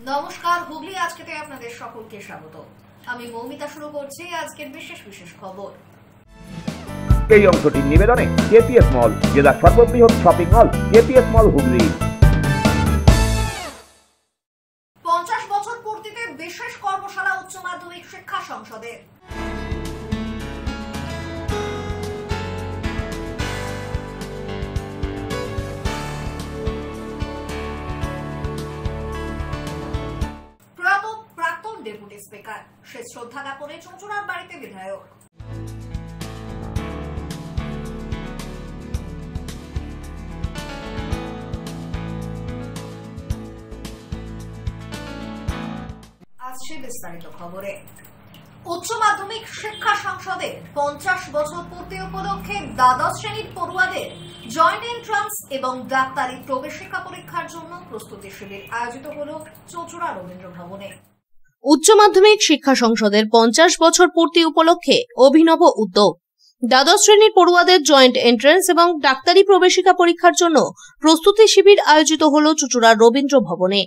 নমস্কার, হুগলি আজকেতে আপনাদের সকলকে স্বাগত। আমি মৌমিতা শুরু করছি আজকের বিশেষ খবর। এই অংশটির নিবেদনে কেপিএস মল, জেলার সর্ববৃহৎ শপিং মল কেপিএস মল হুগলি। 50 বছর পূর্তিতে বিশেষ কর্মশালা উচ্চ মাধ্যমিক শিক্ষা সংসদের। প্রাক্তন ডেপুটি স্পিকার শেষ শ্রদ্ধা জ্ঞাপনে চুঁচুড়ার বাড়িতে বিধায়ক। আসছে বিস্তারিত খবরে। উচ্চ মাধ্যমিক শিক্ষা সংসদের 50 বছর পূর্তি উপলক্ষে দ্বাদশ শ্রেণীর পড়ুয়াদের জয়েন্ট এন্ট্রান্স এবং ডাক্তারি প্রবেশিকা পরীক্ষার জন্য প্রস্তুতি শিবির আয়োজিত হল চুঁচুড়া রবীন্দ্র ভবনে। উচ্চ মাধ্যমিক শিক্ষা সংসদের 50 বছর পূর্তি উপলক্ষে অভিনব উদ্যোগ। দ্বাদশ শ্রেণীর পড়ুয়াদের জয়েন্ট এন্ট্রান্স এবং ডাক্তারি প্রবেশিকা পরীক্ষার জন্য প্রস্তুতি শিবির আয়োজিত হল চুঁচুড়া রবীন্দ্র ভবনে।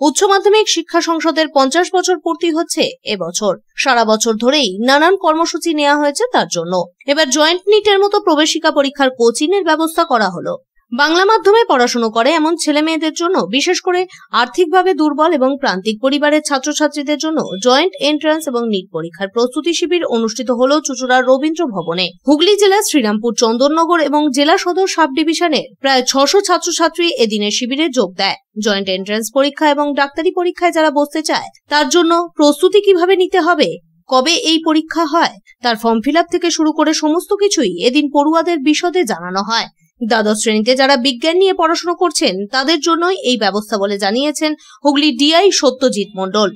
উচ্চ মাধ্যমিক শিক্ষা সংসদের 50 বছর পূর্তি হচ্ছে এবছর। সারা বছর ধরেই নানান কর্মসূচি নেওয়া হয়েছে তার জন্য। এবার জয়েন্ট নিটের মতো প্রবেশিকা পরীক্ষার কোচিং এর ব্যবস্থা করা হলো। বাংলা মাধ্যমে পড়াশোনা করে এমন ছেলে মেয়েদের জন্য, বিশেষ করে আর্থিকভাবে দুর্বল এবং প্রান্তিক পরিবারের ছাত্রছাত্রীদের জন্য জয়েন্ট এন্ট্রান্স এবং নিট পরীক্ষার প্রস্তুতি শিবির অনুষ্ঠিত হলো চুঁচুড়ার রবীন্দ্র ভবনে। হুগলি জেলার শ্রীরামপুর, চন্দননগর এবং জেলা সদর সাব ডিভিশনের প্রায় 600 ছাত্রছাত্রী এদিনের শিবিরে যোগ দেয়। জয়েন্ট এন্ট্রান্স পরীক্ষা এবং ডাক্তারি পরীক্ষায় যারা বসতে চায় তার জন্য প্রস্তুতি কিভাবে নিতে হবে, কবে এই পরীক্ষা হয়, তার ফর্ম ফিল আপ থেকে শুরু করে সমস্ত কিছুই এদিন পড়ুয়াদের বিশদে জানানো হয়। দ্বাদশ শ্রেণীতে যারা বিজ্ঞান নিয়ে পড়াশোনা করছেন তাদের জন্যই এই ব্যবস্থা বলে জানিয়েছেন হুগলি ডিআই সত্যজিৎ মণ্ডল।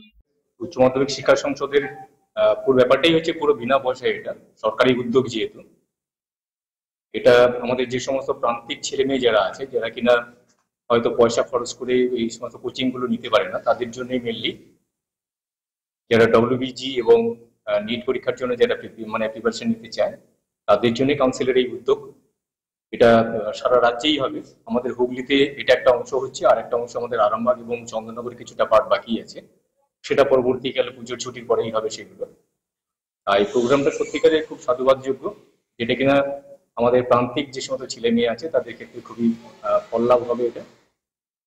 উচ্চ মাধ্যমিক শিক্ষা সংসদের পুরো ব্যাপারটাই হচ্ছে পুরো বিনা পয়সায়, এটা সরকারি উদ্যোগ। যেহেতু এটা আমাদের যে সমস্ত প্রান্তিক ছেলে মেয়ে যারা আছে, যারা কিনা হয়তো পয়সা খরচ করে এই সমস্ত কোচিং গুলো নিতে পারে না, তাদের জন্যই মেনলি। যারা ডব্লিউবিজি এবং নিট পরীক্ষার জন্য যারা প্রিপারেশন নিতে চায় তাদের জন্য কাউন্সিলের এই উদ্যোগ। এটা সারা রাজ্যেই হবে। আমাদের হুগলিতে এটা একটা অংশ হচ্ছে, আর একটা অংশ আমাদের আরামবাগ এবং চন্দননগরে কিছুটা পার্ট বাকি আছে, সেটা পরবর্তীকালে পুজোর ছুটির পরেই হবে সেগুলো। এই প্রোগ্রামটা সত্যিকারে খুব সাধুবাদযোগ্য, যেটা কিনা আমাদের প্রান্তিক যে সমস্ত ছেলে মেয়ে আছে তাদের ক্ষেত্রে খুবই ফললাভ হবে এটা,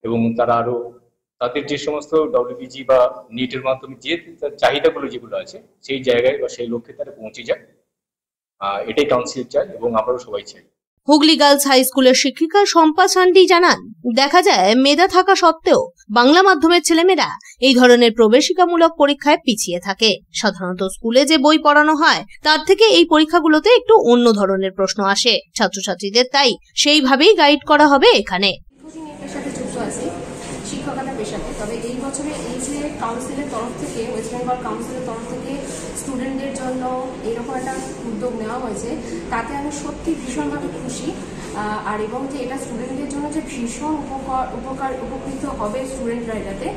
এবং তারা আরো তাদের যে সমস্ত ডব্লিউবিজি বা নিটের মাধ্যমে যে চাহিদাগুলো যেগুলো আছে সেই জায়গায় বা সেই লক্ষ্যে তারা পৌঁছে যায়। এটাই কাউন্সিল চায় এবং আমরাও সবাই চাই। হুগলি গার্লস হাই স্কুলের শিক্ষিকা শম্পা চান্ডি জানান, দেখা যায় মেধা থাকা সত্ত্বেও বাংলা মাধ্যমের ছেলেমেয়েরা এই ধরনের প্রবেশিকামূলক পরীক্ষায় পিছিয়ে থাকে। সাধারণত স্কুলে যে বই পড়ানো হয় তার থেকে এই পরীক্ষাগুলোতে একটু অন্য ধরনের প্রশ্ন আসে ছাত্রছাত্রীদের, তাই সেইভাবেই গাইড করা হবে এখানে। শিক্ষকতা পেশাতে, তবে এই বছরে এই যে কাউন্সিলের তরফ থেকে, ওয়েস্ট বেঙ্গল কাউন্সিলের তরফ থেকে স্টুডেন্টদের জন্য এরকম একটা উদ্যোগ নেওয়া হয়েছে, তাতে আমি সত্যি ভীষণভাবে খুশি। আর এবং যে এটা স্টুডেন্টদের জন্য যে ভীষণ উপকৃত হবে স্টুডেন্টরা এটাতে,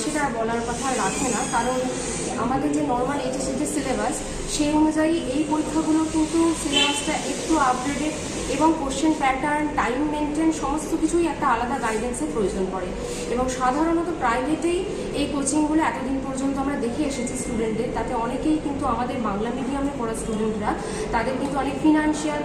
সেটা বলার কথা রাখে না। কারণ আমাদের যে নর্মাল এইচএসসি যে সিলেবাস, সেই অনুযায়ী এই পরীক্ষাগুলো কিন্তু সিলেবাসটা একটু আপডেটেড এবং কোশ্চেন প্যাটার্ন, টাইম মেনটেন সমস্ত কিছুই একটা আলাদা গাইডেন্সের প্রয়োজন পড়ে। এবং সাধারণত প্রাইভেটেই এই কোচিংগুলো এতদিন পর্যন্ত আমরা দেখে এসেছি স্টুডেন্টদের, তাতে অনেকেই কিন্তু আমাদের বাংলা মিডিয়ামে পড়া স্টুডেন্টরা, তাদের কিন্তু অনেক ফিনান্সিয়াল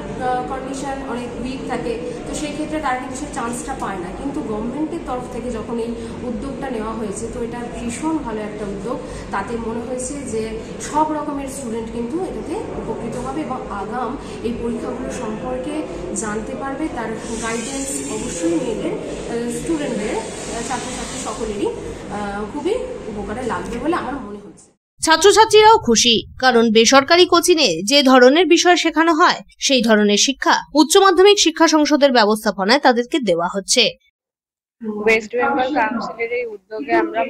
কন্ডিশন অনেক উইক থাকে, তো সেই ক্ষেত্রে তারা কিন্তু সেই চান্সটা পায় না। কিন্তু গভর্নমেন্টের তরফ থেকে যখন এই উদ্যোগটা নেওয়া হয়েছে, তো এটা ভীষণ ভালো একটা উদ্যোগ। তাতে মনে হয়েছে যে সব রকমের স্টুডেন্ট কিন্তু এটাতে উপকৃত হবে এবং আগাম এই পরীক্ষাগুলো সম্পর্কে জানতে পারবে। তার গাইডেন্স অবশ্যই মেয়েদের স্টুডেন্টদের, ছাত্রছাত্রী সকলেরই খুবই উপকারে লাগবে বলে আমার মনে হচ্ছে। ছাত্রছাত্রীরাও খুশি, কারণ বেসরকারি কোচিংয়ে যে ধরনের বিষয় শেখানো হয় সেই ধরনের শিক্ষা উচ্চ মাধ্যমিক শিক্ষা সংসদের ব্যবস্থাপনায় তাদেরকে দেওয়া হচ্ছে। ওয়েস্ট বেঙ্গল কাউন্সিলের এই উদ্যোগে আমরা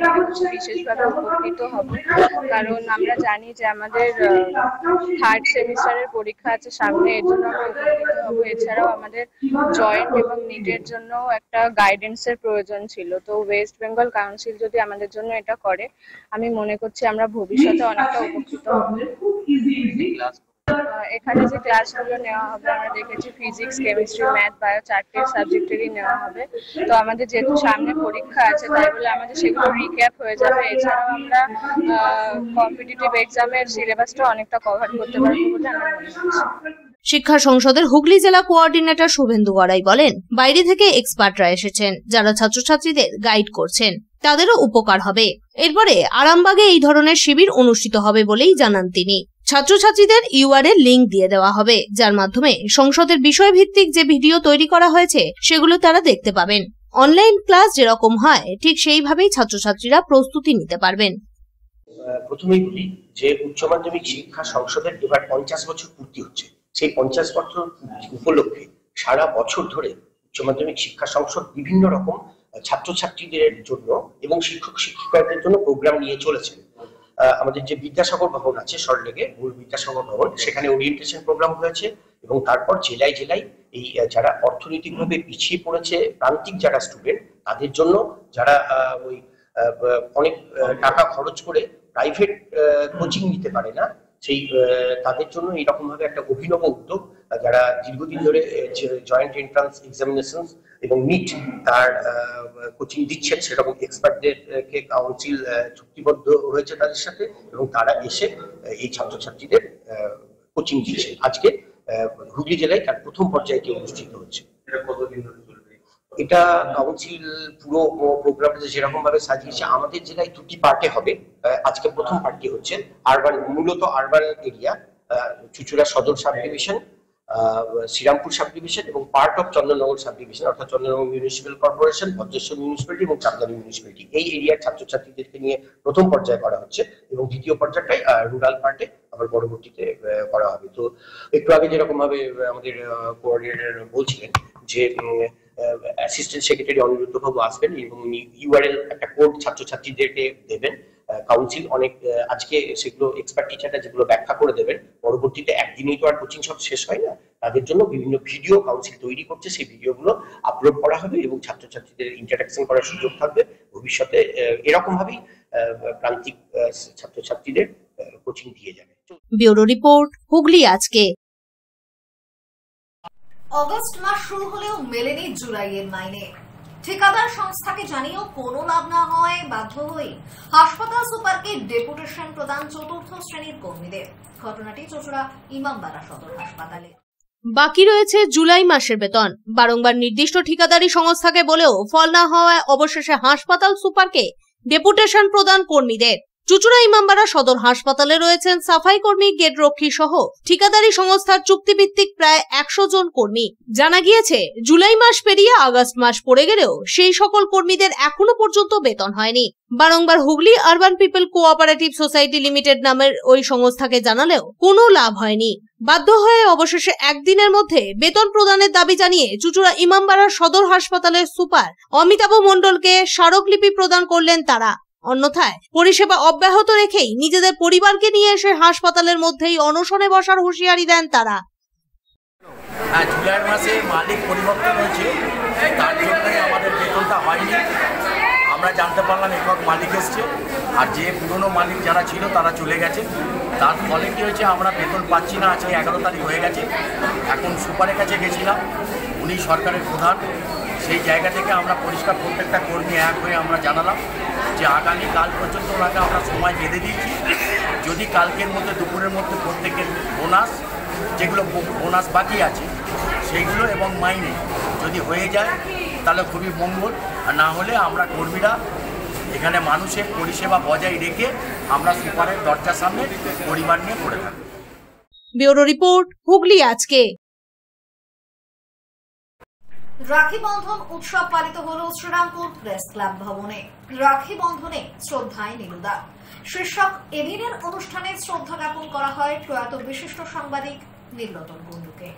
বিশেষভাবে উপকৃত হব, কারণ আমরা জানি যে আমাদের থার্ড সেমিস্টারের পরীক্ষা আছে সামনে, এর জন্য আমরা উপকৃত হব। এছাড়াও আমাদের জয়েন্ট এবং নিটের জন্য একটা গাইডেন্সের প্রয়োজন ছিল, তো ওয়েস্ট বেঙ্গল কাউন্সিল যদি আমাদের জন্য এটা করে, আমি মনে করছি আমরা ভবিষ্যতে অনেকটা উপকৃত হব। এখানে যে ক্লাসগুলো নেওয়া হবে আমরা দেখেছি ফিজিক্স, কেমিস্ট্রি, ম্যাথ, বায়ো 4টে সাবজেক্টেরই নেওয়া হবে। তো আমাদের যেহেতু সামনে পরীক্ষা আছে তাই বলে আমাদের সেগুলো রিক্যাপ হয়ে যাবে। এছাড়াও আমরা কম্পিটিটিভ এক্সামের সিলেবাসটা অনেকটা কভার করতে পারবো বলে আমার মনে হচ্ছে। শিক্ষা সংসদের হুগলি জেলা কোঅর্ডিনেটর শুভেন্দু গড়াই বলেন, বাইরে থেকে এক্সপার্টরা এসেছেন যারা ছাত্রছাত্রীদের গাইড করছেন, তাদেরও উপকার হবে। এরপরে আরামবাগে এই ধরনের শিবির অনুষ্ঠিত হবে বলেই জানান তিনি। ছাত্রছাত্রীদের ইউআরএল লিংক দিয়ে দেওয়া হবে, যার মাধ্যমে সংসদের বিষয়ভিত্তিক যে ভিডিও তৈরি করা হয়েছে সেগুলো তারা দেখতে পাবেন। অনলাইন ক্লাস যেরকম হয় ঠিক সেইভাবেই ছাত্রছাত্রীরা প্রস্তুতি নিতে পারবেন। প্রথমেই বলি যে উচ্চ মাধ্যমিক শিক্ষা সংসদের এবার 50 বছর পূর্তি হচ্ছে। সেই 50 বছর উপলক্ষে সারা বছর ধরে উচ্চ মাধ্যমিক শিক্ষা সংসদ বিভিন্ন রকম ছাত্রছাত্রীদের জন্য এবং শিক্ষক শিক্ষিকাদের জন্য প্রোগ্রাম নিয়ে চলেছে। আমাদের যে বিদ্যাসাগর ভবন আছে সল্টলেকে, মূল বিদ্যাসাগর ভবন, সেখানে ওরিয়েন্টেশন প্রোগ্রাম হয়েছে এবং তারপর জেলায় জেলায় এই যারা অর্থনৈতিকভাবে পিছিয়ে পড়েছে প্রান্তিক যারা স্টুডেন্ট, তাদের জন্য যারা ওই অনেক টাকা খরচ করে প্রাইভেট কোচিং নিতে পারে না, সেই তাদের জন্য এইরকম ভাবে একটা অভিনব উদ্যোগ, যারা দীর্ঘদিন ধরে জয়েন্ট এন্ট্রান্স এক্সামিনেশন এবং নিট তার কোচিং দিচ্ছেন, সেরকম এক্সপার্টদেরকে কাউন্সিল চুক্তিবদ্ধ হয়েছে তাদের সাথে এবং তারা এসে এই ছাত্রছাত্রীদের কোচিং দিচ্ছে। আজকে হুগলি জেলায় তার প্রথম পর্যায়টি অনুষ্ঠিত হচ্ছে। এটা কাউন্সিল পুরো প্রোগ্রামটা যেরকম ভাবে সাজিয়েছে, আমাদের জেলায় 2টি পার্টে হবে। আজকে প্রথম পার্টটি হচ্ছে আরবান, মূলত urban area, Chuchura Sadar sub division, Serampore sub division এবং part of Chandannagar sub division, অর্থাৎ Chandannagar municipal corporation, Bhadreswar municipality এবং চাকদা মিউনিসিপ্যালিটি, এই এরিয়ার ছাত্রছাত্রীদেরকে নিয়ে প্রথম পর্যায়ে করা হচ্ছে এবং দ্বিতীয় পর্যায়টাই রুরাল পার্টে আবার পরবর্তীতে করা হবে। তো একটু আগে যেরকম ভাবে আমাদের কোঅর্ডিনেটর বলছিলেন যে অ্যাসিস্ট্যান্ট সেক্রেটারি অনিরুদ্ধ বাবু আসবেন এবং ইউআরএল একটা কোড ছাত্রছাত্রীদেরকে দেবেন। কাউন্সিল অনেক আজকে সেগুলো এক্সপার্ট টিচাররা যেগুলো ব্যাখ্যা করে দেবেন, পরবর্তীতে একদিনেই তো আর কোচিং সব শেষ হয় না, তাদের জন্য বিভিন্ন ভিডিও কাউন্সিল তৈরি করছে, সেই ভিডিওগুলো আপলোড করা হবে এবং ছাত্রছাত্রীদের ইন্টারাকশন করার সুযোগ থাকবে। ভবিষ্যতে এরকম ভাবেই প্রান্তিক ছাত্রছাত্রীদের কোচিং দিয়ে যাবে। ব্যুরো রিপোর্ট, হুগলি আজকে। অগস্ট মাস শুরু হলেও মেলেনি জুলাইয়ের মাইনে। ঠিকাদার সংস্থাকে জানিয়েও কোনো লাভ না হয় বাধ্য হয়ে হাসপাতাল সুপারকে ডেপুটেশন প্রদান চতুর্থ শ্রেণীর কর্মীদের। ঘটনাটি চুঁচুড়া ইমামবাড়া সদর হাসপাতালে। বাকি রয়েছে জুলাই মাসের বেতন। বারংবার নির্দিষ্ট ঠিকাদারি সংস্থাকে বলেও ফল না হওয়ায় অবশেষে হাসপাতাল সুপারকে ডেপুটেশন প্রদান কর্মীদের। চুঁচুড়া ইমামবাড়া সদর হাসপাতালে রয়েছেন সাফাই কর্মী, গেট রক্ষী সহ ঠিকাদারি সংস্থার চুক্তিভিত্তিক প্রায় 100 জন কর্মী। জানা গিয়েছে জুলাই মাস পেরিয়ে আগস্ট মাস পড়ে গেলেও সেই সকল কর্মীদের এখনো পর্যন্ত বেতন হয়নি। বারংবার Hooghly urban people cooperative society limited নামের ওই সংস্থাকে জানালেও কোনো লাভ হয়নি। বাধ্য হয়ে অবশেষে একদিনের মধ্যে বেতন প্রদানের দাবি জানিয়ে চুঁচুড়া ইমামবাড়া সদর হাসপাতালের সুপার অমিতাভ মণ্ডলকে স্মারকলিপি প্রদান করলেন তারা। অন্যথায় পরিষেবা অব্যাহত রেখেই নিজেদের পরিবারকে নিয়ে এসে হাসপাতালের মধ্যেই অনশনে বসার হুঁশিয়ারি দেন তারা। জুলাই মাসে মালিক পরিবর্তন হয়েছে, তার জন্যই আমাদের বেতনটা হয়নি। আমরা জানতে পারলাম একক মালিক এসছে, আর যে পুরনো মালিক যারা ছিল তারা চলে গেছে। তার ফলে কি হয়েছে, আমরা বেতন পাচ্ছি না। আজকে 11 তারিখ হয়ে গেছে। এখন সুপারের কাছে গেছিলাম, উনি সরকারের প্রধান। সেই জায়গা থেকে আমরা পরিষ্কার প্রত্যেকটা কর্মী এক হয়ে আমরা জানালাম যে আগামী কাল পর্যন্ত ওনাকে আমরা সময় বেঁধে দিচ্ছি। যদি কালকের মধ্যে দুপুরের মধ্যে প্রত্যেকের বোনাস, যেগুলো বোনাস বাকি আছে সেইগুলো এবং মাইনে যদি হয়ে যায় তাহলে খুবই মঙ্গল, আর না হলে আমরা কর্মীরা এখানে মানুষের পরিষেবা বজায় রেখে আমরা সুপারের দরজার সামনে পরিবার নিয়ে পড়ে থাকি। ব্যুরো রিপোর্ট, হুগলি আজকে। রাখি বন্ধন উৎসব পালিত হল শ্রীরামপুর প্রেস ক্লাব ভবনে। রাখি বন্ধনে শ্রদ্ধায় নিবেদা শীর্ষক এদিনের অনুষ্ঠানে শ্রদ্ধা জ্ঞাপন করা হয় প্রয়াত বিশিষ্ট সাংবাদিক নীলরতন কুণ্ডুকে।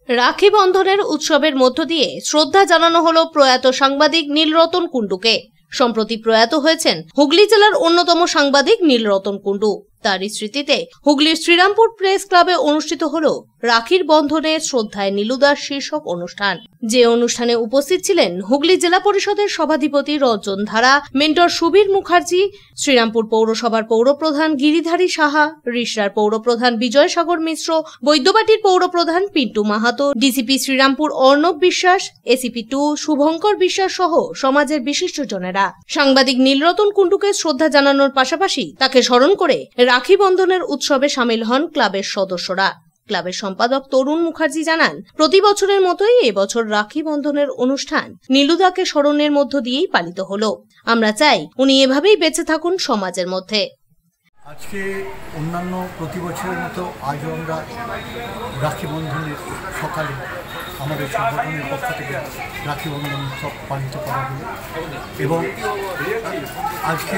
রাখি বন্ধনের উৎসবের মধ্য দিয়ে শ্রদ্ধা জানানো হলো প্রয়াত সাংবাদিক নীলরতন কুণ্ডুকে। সম্প্রতি প্রয়াত হয়েছেন হুগলি জেলার অন্যতম সাংবাদিক নীলরতন কুণ্ডু। তারই স্মৃতিতে হুগলির শ্রীরামপুর প্রেস ক্লাবে অনুষ্ঠিত হল রাখির বন্ধনে শ্রদ্ধায় নীলুদার শীর্ষক অনুষ্ঠান। যে অনুষ্ঠানে উপস্থিত ছিলেন হুগলি জেলা পরিষদের সভাধিপতি রঞ্জন ধারা, মেন্টর সুবীর মুখার্জি, শ্রীরামপুর পৌরসভার পৌরপ্রধান গিরিধারী সাহা, রিষড়ার পৌরপ্রধান বিজয় সাগর মিশ্র, বৈদ্যবাটির পৌরপ্রধান পিন্টু মাহাতো, ডিসিপি শ্রীরামপুর অর্ণব বিশ্বাস, এসিপি 2 শুভঙ্কর বিশ্বাস সহ সমাজের বিশিষ্টজনেরা। সাংবাদিক নীলরতন কুণ্ডুকে শ্রদ্ধা জানানোর পাশাপাশি তাকে স্মরণ করে রাখি বন্ধনের উৎসবে সামিল হন ক্লাবের সদস্যরা। ক্লাবের সম্পাদক তরুণ মুখার্জি জানান, প্রতি বছরের মতোই এবছর রাখি বন্ধনের অনুষ্ঠান নীলুদাকে স্মরণের মধ্য দিয়েই পালিত হলো। আমরা চাই উনি এভাবেই বেঁচে থাকুন সমাজের মধ্যে। আজকে অন্যান্য প্রতি বছরের মতো আজও আমরা রাখি বন্ধনের সকালে আমাদের সংগঠনের পক্ষ থেকে রাখি বন্ধন উৎসব পালিত করা হলো এবং আজকে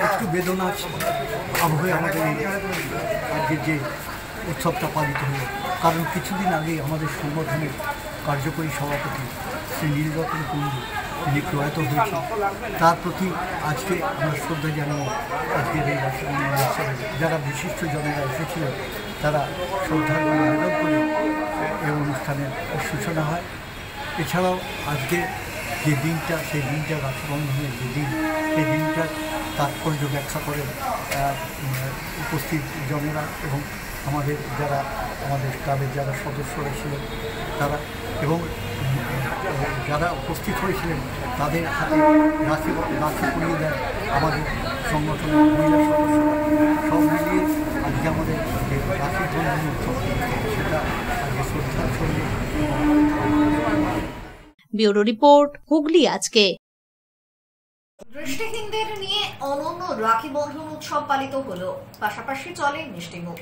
একটু বেদনা আবহে আমাদের আজকে যে উৎসবটা পালিত হলো, কারণ কিছুদিন আগে আমাদের সংগঠনের কার্যকরী সভাপতি শ্রী নীলরতন কুণ্ডু তিনি প্রয়াত হয়েছে। তার প্রতি আজকে আমরা শ্রদ্ধা জানাবো। আজকের এই রাখি বন্ধন উৎসবে যারা বিশিষ্ট জনেরা এসেছিলেন তারা শ্রদ্ধা নিবেদন করে এই অনুষ্ঠানের সূচনা হয়। এছাড়াও আজকে যে দিনটা, সেই দিনটা রাখি বন্ধনের যে দিন, সেই দিনটার তাৎপর্য ব্যাখ্যা করেন উপস্থিত জনেরা এবং যারা আমাদের ক্লাবের যারা সদস্যরা ছিলেন তারা এবং যারা উপস্থিত হয়েছিলেন তাদের হাতে রাখি পরিয়ে দেন আমাদের সংগঠনের মহিলা সদস্যরা। সব মিলিয়ে আজকে আমাদের যে রাখি বন্ধন উৎসব সেটা আজকে শ্রদ্ধার সঙ্গে। ব্যুরো রিপোর্ট, হুগলি আজকে। দৃষ্টিহীনদের নিয়ে অনন্য রাখি বন্ধন উৎসব পালিত হলো, পাশাপাশি চলে মিষ্টিমুখ।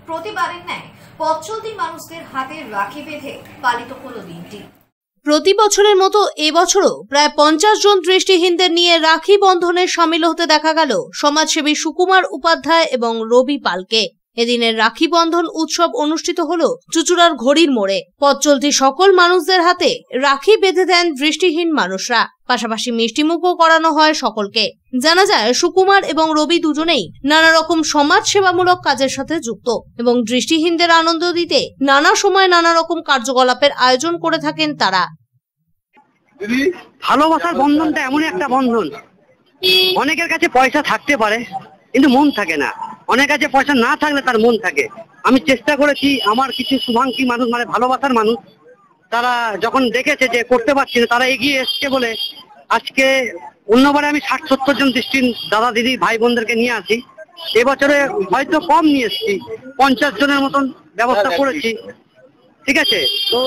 প্রতিবারের ন্যায় পথ চলতি মানুষদের হাতে রাখি বেঁধে পালিত হলো দিনটি। প্রতি বছরের মতো এবছরও প্রায় 50 জন দৃষ্টিহীনদের নিয়ে রাখি বন্ধনে সামিল হতে দেখা গেল সমাজসেবী সুকুমার উপাধ্যায় এবং রবি পালকে। এদিনের রাখি বন্ধন উৎসব অনুষ্ঠিত হলো চুচুড়ার ঘড়ির মোড়ে। পথ চলতি সকল মানুষদের হাতে রাখি বেঁধে দেন দৃষ্টিহীন মানুষরা, পাশাপাশি মিষ্টিমুখও করানো হয় সকলকে। জানা যায় সুকুমার এবং রবি দুজনেই নানা রকম সমাজ সেবামূলক কাজের সাথে যুক্ত এবং দৃষ্টিহীনদের আনন্দ দিতে নানা সময় নানা রকম কার্যকলাপের আয়োজন করে থাকেন তারা। ভালোবাসার বন্ধনটা এমন একটা বন্ধন, অনেকের কাছে পয়সা থাকতে পারে কিন্তু মন থাকে না, অনেকের কাছে পয়সা না থাকলে তার মন থাকে। আমি চেষ্টা করেছি, আমার কিছু শুভাঙ্ক্ষী মানুষ মানে ভালোবাসার মানুষ তারা যখন দেখেছে যে করতে পারছি না, তারা এগিয়ে এসছে বলে আজকে অন্যবারে আমি 60-70 জন দৃষ্টিহীন দাদা দিদি ভাই বোনদেরকে নিয়ে আসি। এবছরে হয়তো কম নিয়ে এসছি, 50 জনের মতন ব্যবস্থা করেছি। ঠিক আছে, তো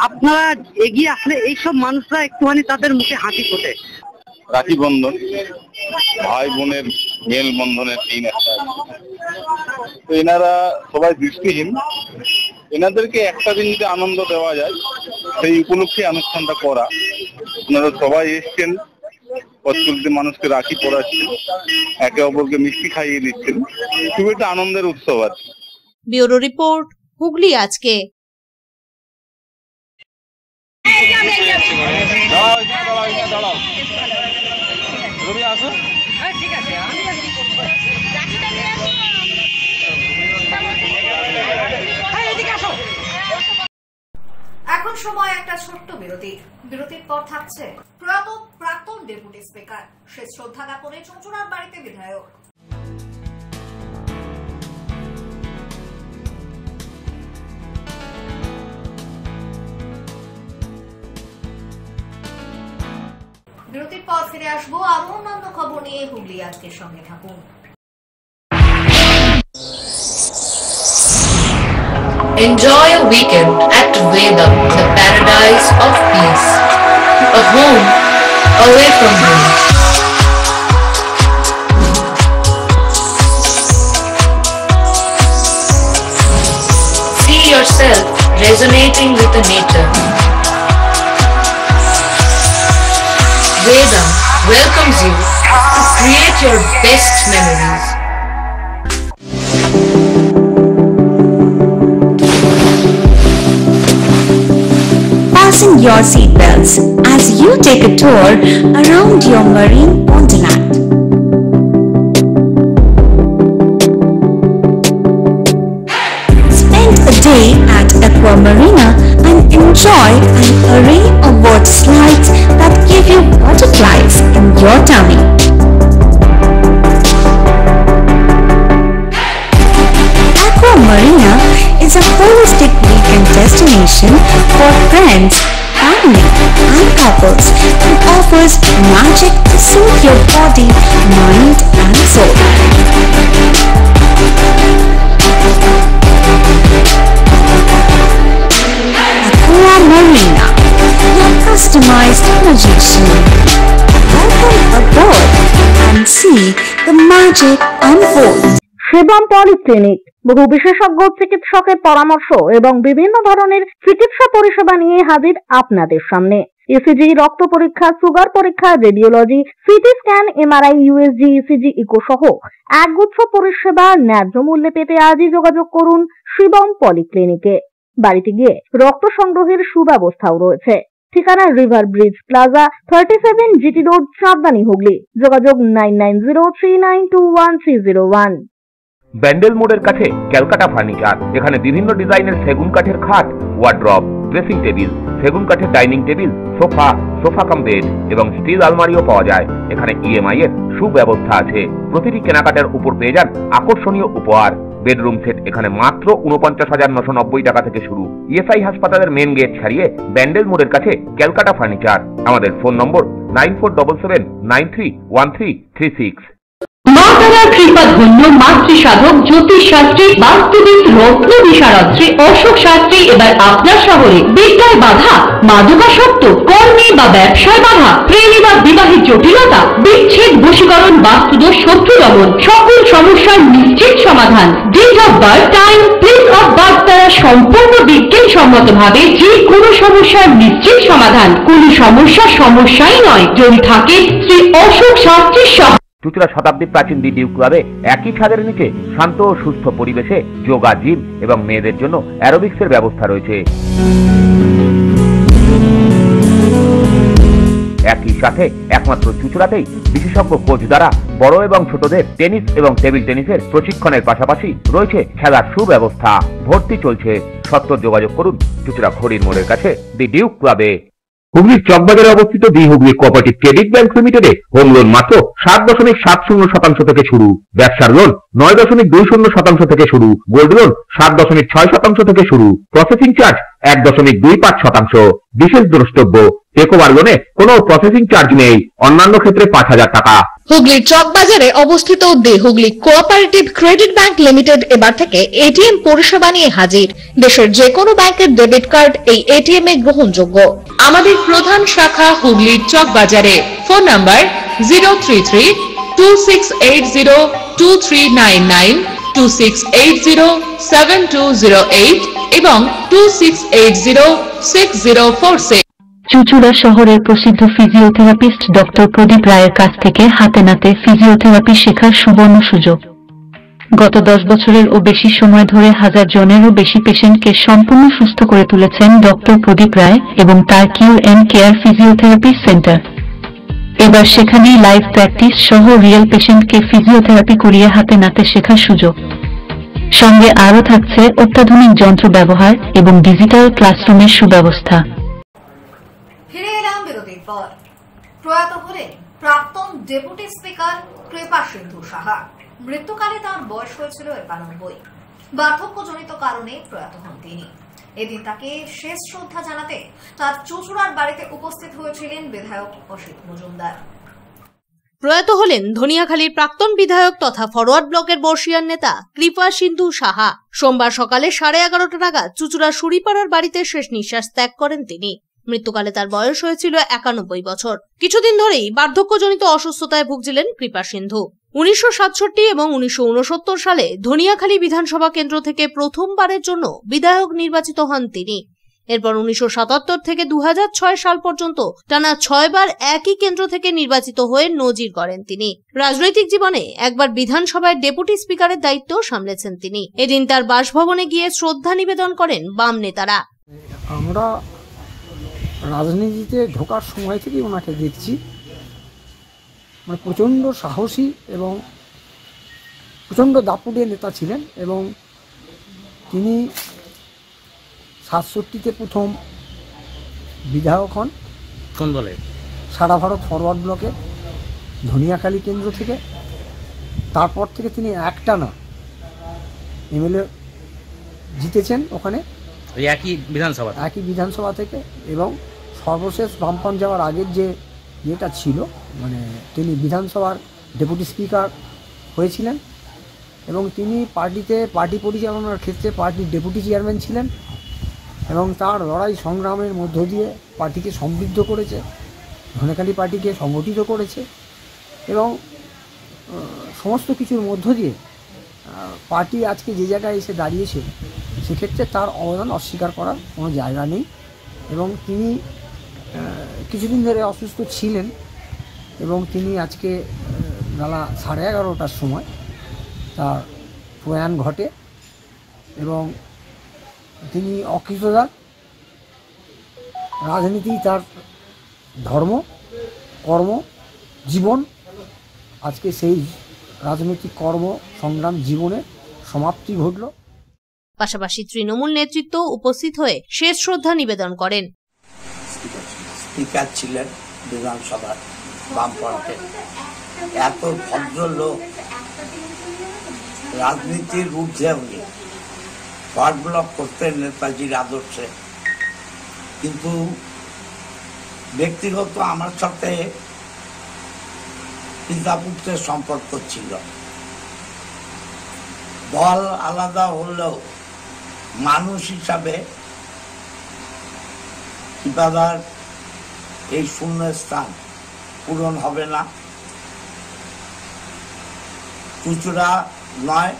আপনারা এগিয়ে আসলে এইসব মানুষরা একটুখানি তাদের মুখে হাসি ফোটে। রাখি বন্ধন ভাই বোনের মেল বন্ধনের দিন একটা, তো এনারা সবাই দৃষ্টিহীন, এনাদেরকে একটা দিন যদি আনন্দ দেওয়া যায় সেই উপলক্ষে অনুষ্ঠানটা করা। ওনারা সবাই এসছেন, পথ চলতি মানুষকে রাখি পরাচ্ছেন, একে অপরকে মিষ্টি খাইয়ে দিচ্ছেন, খুব একটা আনন্দের উৎসব আর কি। ব্যুরো রিপোর্ট, হুগলি আজকে। এখন সময় একটা ছোট্ট বিরতির পর থাকছে প্রয়াত প্রাক্তন ডেপুটি স্পিকার শেষ শ্রদ্ধা জ্ঞাপনে চুঁচুড়ার বাড়িতে বিধায়ক। বিরতির পর ফিরে আসবো আরো অন্যান্য খবর নিয়ে। হুগলি আজকের সঙ্গে থাকুন। Enjoy a weekend at Vedam, the paradise of peace. A home away from home. See yourself resonating with the nature. Vedam welcomes you to create your best memories. Fasten your seatbelts as you take a tour around your marine wonderland. slides that give you butterflies in your tummy. Aqua Marina is a holistic weekend destination for friends, family and couples and offers magic to soothe your body, mind and soul. Aqua Marina, your customized magician. Welcome aboard and see the magic unfold. Shivam polyclinic বহু বিশেষজ্ঞ চিকিৎসকের পরামর্শ এবং বিভিন্ন ধরনের চিকিৎসা পরিষেবা নিয়ে হাজির আপনাদের সামনে। ইসিজি, রক্ত পরীক্ষা, সুগার পরীক্ষা, radiology, CT scan, MRI, USG, ECG, echo সহ একগুচ্ছ পরিষেবা ন্যায্য মূল্যে পেতে আজই যোগাযোগ করুন শিবম পলিক্লিনিকে। বাড়িতে গিয়ে রক্ত সংগ্রহের সুব্যবস্থাও রয়েছে। ঠিকানা river bridge plaza, 37 GT road, Chandbani, Hooghly. যোগাযোগ 9903921301। ব্যান্ডেল মোড়ের কাছে ক্যালকাটা ফার্নিচার। এখানে বিভিন্ন ডিজাইনের সেগুন কাঠের খাট, ওয়ার্ড্রপ, ড্রেসিং টেবিল, সেগুন কাঠের dining table, sofa cum bed এবং স্টিল আলমারিও পাওয়া যায়। এখানে ইএমআই এর সুব্যবস্থা আছে। প্রতিটি কেনাকাটার উপর পেয়ে যান আকর্ষণীয় উপহার। বেডরুম সেট এখানে মাত্র ৪৯,৯৯০ টাকা থেকে শুরু। ইএসআই হাসপাতালের মেন গেট ছাড়িয়ে ব্যান্ডেল মোড়ের কাছে ক্যালকাটা ফার্নিচার। আমাদের ফোন নম্বর 9477931336। মা তারার কৃপা ধন্য মাতৃ সাধক, জ্যোতিষ শাস্ত্রী, বাস্তুবিদ, রত্ন বিশারত্রী অশোক শাস্ত্রী এবার আপনার শহরে। বিদ্যায় বাধা, মাদকাসক্ত, কর্মে বা ব্যবসায় বাধা, প্রেমে বা বিবাহের জটিলতা, বিচ্ছেদ, বশীকরণ, বাস্তুদোষ, শত্রু দমন, সকল সমস্যার নিশ্চিত সমাধান। Date of birth, time, place of birth দ্বারা সম্পূর্ণ বিজ্ঞানসম্মত ভাবে যে কোনো সমস্যার নিশ্চিত সমাধান। কোন সমস্যাই নয় যদি থাকে শ্রী অশোক শাস্ত্রীর সহ। চুঁচুড়া শতাব্দী প্রাচীন ডিউ ক্লাবে একই ছাদের নিচে শান্ত ও সুস্থ পরিবেশে যোগা, জিম এবং মেয়েদের জন্য অ্যারোবিক্সের ব্যবস্থা রয়েছে। একই সাথে একমাত্র চুঁচুড়াতেই বিশেষজ্ঞ কোচ দ্বারা বড় এবং ছোটদের টেনিস এবং টেবিল টেনিসের প্রশিক্ষণের পাশাপাশি রয়েছে খেলার সুব্যবস্থা। ভর্তি চলছে। সত্তর যোগাযোগ করুন চুঁচুড়া ঘড়ির মোড়ের কাছে দি ডিউ ক্লাবে। হুগলির চকবাজারে অবস্থিত the Hooghly cooperative credit bank লিমিটেডে হোম লোন মাত্র 7.70% থেকে শুরু। ব্যবসার লোন 9.20% থেকে শুরু। গোল্ড লোন 7.6% থেকে শুরু। Processing charge 1.25%। বিশেষ দ্রষ্টব্য, টেকওভার লোনে কোনো প্রসেসিং চার্জ নেই। অন্যান্য ক্ষেত্রে 5,000 টাকা। হুগলির চকবাজারে অবস্থিত the Hooghly cooperative credit bank limited এবার থেকে এটিএম পরিষেবা নিয়ে হাজির। দেশের যে কোনো ব্যাংকের ডেবিট কার্ড এই এটিএম এ গ্রহণযোগ্য। আমাদের প্রধান শাখা হুগলির চকবাজারে। ফোন নাম্বার 033-2680-2399, 2680-7208 এবং 2680-6046। চুঁচুড়া শহরের প্রসিদ্ধ ফিজিওথেরাপিস্ট ডক্টর প্রদীপ রায়ের কাছ থেকে হাতে নাতে ফিজিওথেরাপি শেখার সুবর্ণ সুযোগ। গত 10 বছরের ও বেশি সময় ধরে 1000 জনেরও বেশি পেশেন্টকে সম্পূর্ণ সুস্থ করে তুলেছেন ডক্টর প্রদীপ রায় এবং তার কিউর এন্ড কেয়ার ফিজিওথেরাপি সেন্টার। এবার সেখানেই লাইভ প্র্যাকটিস সহ রিয়েল পেশেন্টকে ফিজিওথেরাপি করিয়ে হাতে নাতে শেখার সুযোগ। সঙ্গে আরও থাকছে অত্যাধুনিক যন্ত্র ব্যবহার এবং ডিজিটাল ক্লাসরুমের সুব্যবস্থা। ফিরে এলাম বিরতির পর। প্রয়াত হলেন প্রাক্তন ডেপুটি স্পিকার কৃপা সিন্ধু সাহা। মৃত্যুকালে তার বয়স হয়েছিল 91। বার্ধক্যজনিত কারণে প্রয়াত হন তিনি। এদিন তাকে শেষ শ্রদ্ধা জানাতে তার চুঁচুড়ার বাড়িতে উপস্থিত হয়েছিলেন বিধায়ক অসিত মজুমদার। প্রয়াত হলেন ধনিয়াখালীর প্রাক্তন বিধায়ক তথা ফরওয়ার্ড ব্লকের বর্ষিয়ান নেতা কৃপা সিন্ধু সাহা। সোমবার সকালে 11:30 নাগাদ চুঁচুড়া সুরিপাড়ার বাড়িতে শেষ নিঃশ্বাস ত্যাগ করেন তিনি। মৃত্যুকালে তার বয়স হয়েছিল 91 বছর। কিছুদিন ধরেই বার্ধক্যজনিত অসুস্থতায় ভুগছিলেন কৃপা সিন্ধু। 1967 এবং 1969 সালে ধনিয়াখালী বিধানসভা কেন্দ্র থেকে প্রথমবারের জন্য বিধায়ক নির্বাচিত হন তিনি। এরপর 1977 থেকে 2006 সাল পর্যন্ত টানা 6 বার একই কেন্দ্র থেকে নির্বাচিত হয়ে নজির গড়েন তিনি। রাজনৈতিক জীবনে একবার বিধানসভায় ডেপুটি স্পিকারের দায়িত্ব সামলেছেন তিনি। এদিন তার বাসভবনে গিয়ে শ্রদ্ধা নিবেদন করেন বাম নেতারা। আমরা রাজনীতিতে ঢোকার সময় থেকেই ওনাকে দেখছি, মানে প্রচণ্ড সাহসী এবং প্রচণ্ড দাপুটে নেতা ছিলেন এবং তিনি 67-তে প্রথম বিধায়ক হন কোন দলে? সারা ভারত ফরওয়ার্ড ব্লকে ধনিয়াখালী কেন্দ্র থেকে। তারপর থেকে তিনি একটানা এমএলএ জিতেছেন ওখানে, একই বিধানসভা থেকে। এবং সর্বশেষ বামফ্রন্ট যাওয়ার আগের যে ইয়েটা ছিল, মানে তিনি বিধানসভার ডেপুটি স্পিকার হয়েছিলেন এবং তিনি পার্টি পরিচালনার ক্ষেত্রে পার্টির ডেপুটি চেয়ারম্যান ছিলেন এবং তার লড়াই সংগ্রামের মধ্য দিয়ে পার্টিকে সমৃদ্ধ করেছে, ধনেখালি পার্টিকে সংগঠিত করেছে এবং সমস্ত কিছুর মধ্য দিয়ে পার্টি আজকে যে জায়গায় এসে দাঁড়িয়েছে সেক্ষেত্রে তার অবদান অস্বীকার করার কোনো জায়গা নেই। এবং তিনি কিছুদিন ধরে অসুস্থ ছিলেন এবং তিনি আজকে বেলা 11:30টার সময় তার প্রয়াণ ঘটে এবং তিনি অকৃতদার। রাজনীতি তার ধর্ম, কর্ম, জীবন। আজকে সেই রাজনৈতিক কর্ম সংগ্রাম জীবনে সমাপ্তি ঘটল। পাশাপাশি তৃণমূল নেতৃত্ব উপস্থিত হয়ে শেষ শ্রদ্ধা নিবেদন করেন। স্পিকার ছিলেন বিধানসভার বামফ্রন্টের, এত ভদ্রলোক, রাজনীতির ঊর্ধ্বে উনি ওয়ার্ড ব্লক করতেন নেতাজির আদর্শে। কিন্তু ব্যক্তিগত আমার সাথে পিতাপুত্রের সম্পর্ক ছিল। দল আলাদা হলেও মানুষ হিসাবে পিতাদার এই শূন্য স্থান পূরণ হবে না। চুঁচুড়া নয়,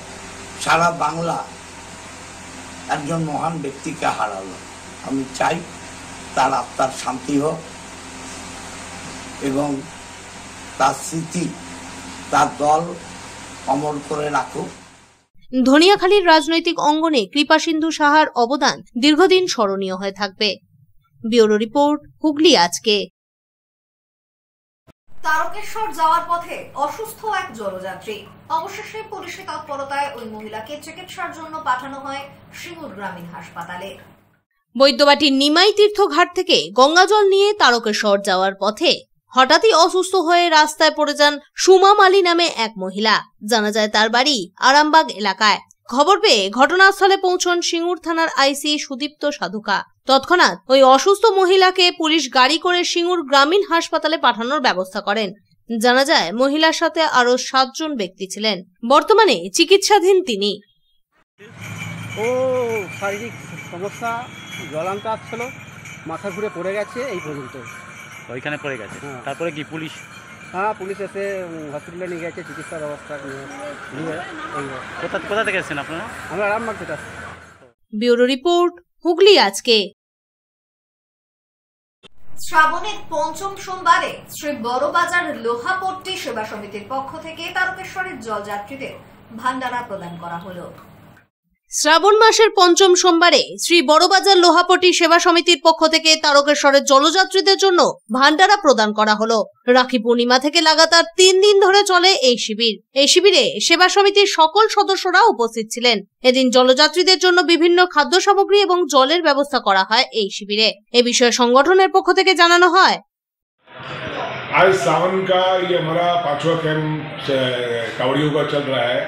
সারা বাংলা একজন মহান ব্যক্তিকে হারালো। আমি চাই তার আত্মার শান্তি হোক এবং তার স্মৃতি তার দল অমর করে রাখুক। ধনিয়াখালীর রাজনৈতিক অঙ্গনে কৃপাসিন্ধু সাহার অবদান দীর্ঘদিন স্মরণীয় হয়ে থাকবে। ব্যুরো রিপোর্ট, হুগলি আজকে। তারকেশ্বর যাওয়ার পথে অসুস্থ এক জলযাত্রী, অবশেষে পুলিশের তৎপরতায় ওই মহিলাকে চিকিৎসার জন্য পাঠানো হয় সিঙ্গুর গ্রামীণ হাসপাতালে। বৈদ্যবাটির নিমাই তীর্থঘাট থেকে গঙ্গাজল নিয়ে তারকেশ্বর যাওয়ার পথে হঠাৎই অসুস্থ হয়ে রাস্তায় পড়ে যান সুমা মালি নামে এক মহিলা। জানা যায় তার বাড়ি আরামবাগ এলাকায়। খবর পেয়ে ঘটনাস্থলে পৌঁছন সিঙ্গুর থানার আইসি সুদীপ্ত সাধুকা। তৎক্ষণাৎ ওই অসুস্থ মহিলাকে পুলিশ গাড়ি করে সিঙ্গুর গ্রামীণ হাসপাতালে পাঠানোর ব্যবস্থা করেন। জানা যায় মহিলার সাথে আরো 7 জন ব্যক্তি ছিলেন। বর্তমানে চিকিৎসাধীন তিনি। ও শারীরিক সমস্যা, জলান্ত আসছিল, মাথা ঘুরে পড়ে গেছে, এই পর্যন্ত ওইখানে পড়ে গেছে। তারপরে কি পুলিশ? হ্যাঁ, পুলিশ এসে হসপিটালে নিয়ে গেছে, চিকিৎসার ব্যবস্থা নিয়ে। কোথা থেকে এসেছেন আপনারা? আমরা আরামবাগ থেকে। ব্যুরো রিপোর্ট, হুগলি আজকে। শ্রাবণের পঞ্চম সোমবারে শ্রী বড়বাজার লোহাপট্টি সেবা সমিতির পক্ষ থেকে তারকেশ্বরের জলযাত্রীদের ভান্ডারা প্রদান করা হলো। শ্রাবণ মাসের পঞ্চম সোমবারে শ্রী বড়বাজার লোহাপট্টি সেবা সমিতির পক্ষ থেকে তারকেশ্বরের জলযাত্রীদের জন্য ভান্ডারা প্রদান করা হলো। রাখি পূর্ণিমা থেকে লাগাতার 3 দিন ধরে চলে এই শিবির। এই শিবিরে সেবা সমিতির সকল সদস্যরা উপস্থিত ছিলেন। এদিন জলযাত্রীদের জন্য বিভিন্ন খাদ্য সামগ্রী এবং জলের ব্যবস্থা করা হয় এই শিবিরে। এ বিষয়ে সংগঠনের পক্ষ থেকে জানানো হয়, आज सावन का ये हमारा 5वां कैंप कावड़ियों का चल रहा है।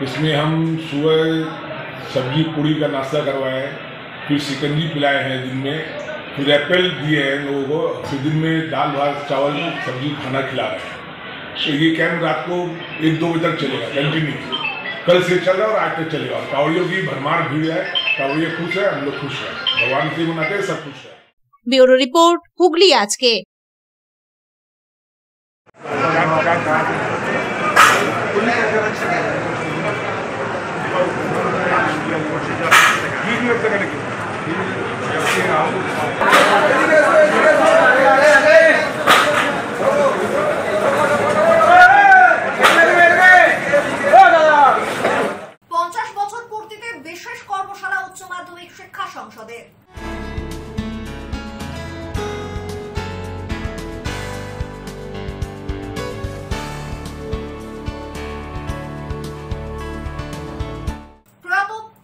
इसमें हम सुबह सब्जी पूड़ी का नाश्ता करवाए, फिर सिकंजी पिलाए हैं दिन में, फिर एप्पल दिए हैं लोगों को, फिर दिन में दाल भात चावल सब्जी खाना खिला रहे हैं। तो ये कैंप रात को 1-2 बजे तक चलेगा कंटिन्यू। कल से चल रहा है और आज तक चलेगा। कावड़ियों की भरमार भीड़ है, कावड़िया खुश है, हम लोग खुश है, भगवान से मनाते हैं, सब खुश है। ব্যুরো রিপোর্ট, হুগলি আজকে। বছর পূর্তিতে বিশেষ কর্মশালা উচ্চ মাধ্যমিক শিক্ষা সংসদের।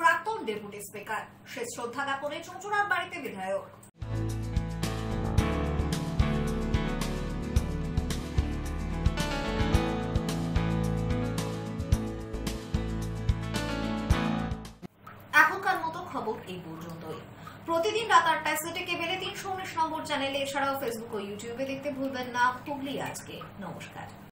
প্রাক্তন ডেপুটি স্পিকার শেষ শ্রদ্ধা জ্ঞাপনে চুঁচুড়ার বাড়িতে বিধায়ক। খবর এই পর্যন্তই। প্রতিদিন রাত 8টায় সিটি কেবলে 319 নম্বর চ্যানেলে, এছাড়াও ফেসবুক ও ইউটিউবে দেখতে ভুলবেন না হুগলি আজকে। নমস্কার।